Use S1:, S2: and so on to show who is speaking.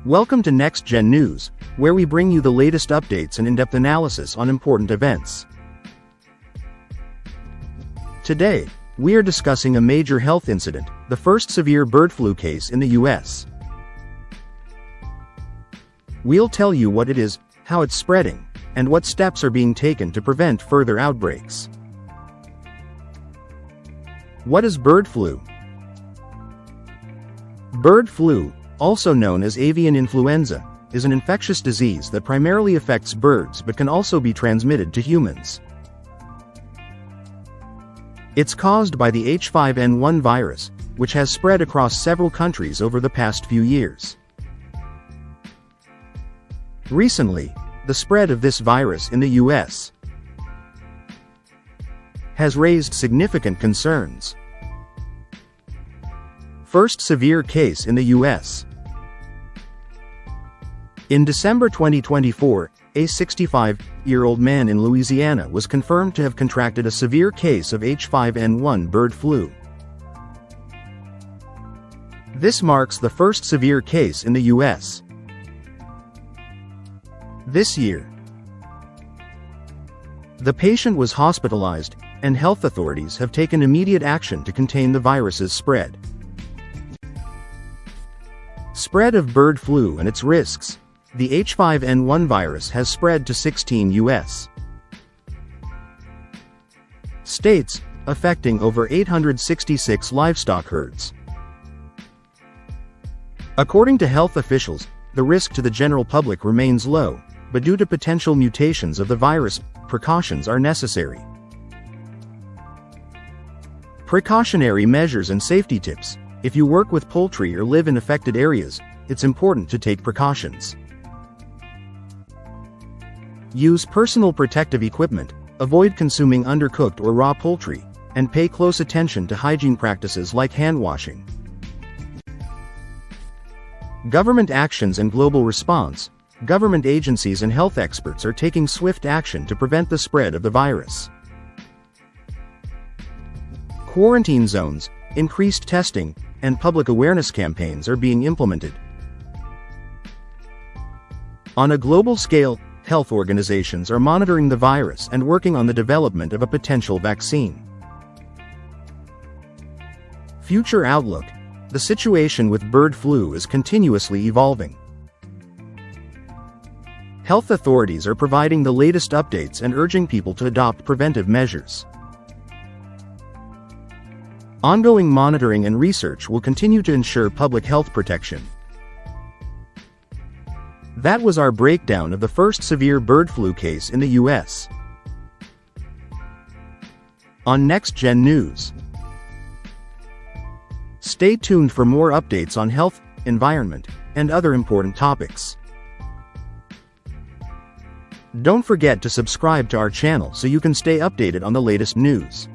S1: Welcome to Next Gen News, where we bring you the latest updates and in-depth analysis on important events. Today, we are discussing a major health incident, the first severe bird flu case in the US. We'll tell you what it is, how it's spreading, and what steps are being taken to prevent further outbreaks. What is bird flu? Bird flu, also known as avian influenza, is an infectious disease that primarily affects birds but can also be transmitted to humans. It's caused by the H5N1 virus, which has spread across several countries over the past few years. Recently, the spread of this virus in the US has raised significant concerns. First severe case in the US. In December 2024, a 65-year-old man in Louisiana was confirmed to have contracted a severe case of H5N1 bird flu. This marks the first severe case in the US this year. The patient was hospitalized, and health authorities have taken immediate action to contain the virus's spread. Spread of bird flu and its risks. The H5N1 virus has spread to 16 U.S. states, affecting over 866 livestock herds. According to health officials, the risk to the general public remains low, but due to potential mutations of the virus, precautions are necessary. Precautionary measures and safety tips. If you work with poultry or live in affected areas, it's important to take precautions. Use personal protective equipment, avoid consuming undercooked or raw poultry, and pay close attention to hygiene practices like hand washing. Government actions and global response. Government agencies and health experts are taking swift action to prevent the spread of the virus. Quarantine zones, increased testing, and public awareness campaigns are being implemented. On a global scale, health organizations are monitoring the virus and working on the development of a potential vaccine. Future outlook. The situation with bird flu is continuously evolving. Health authorities are providing the latest updates and urging people to adopt preventive measures. Ongoing monitoring and research will continue to ensure public health protection. That was our breakdown of the first severe bird flu case in the US. On Next Gen News. Stay tuned for more updates on health, environment, and other important topics. Don't forget to subscribe to our channel so you can stay updated on the latest news.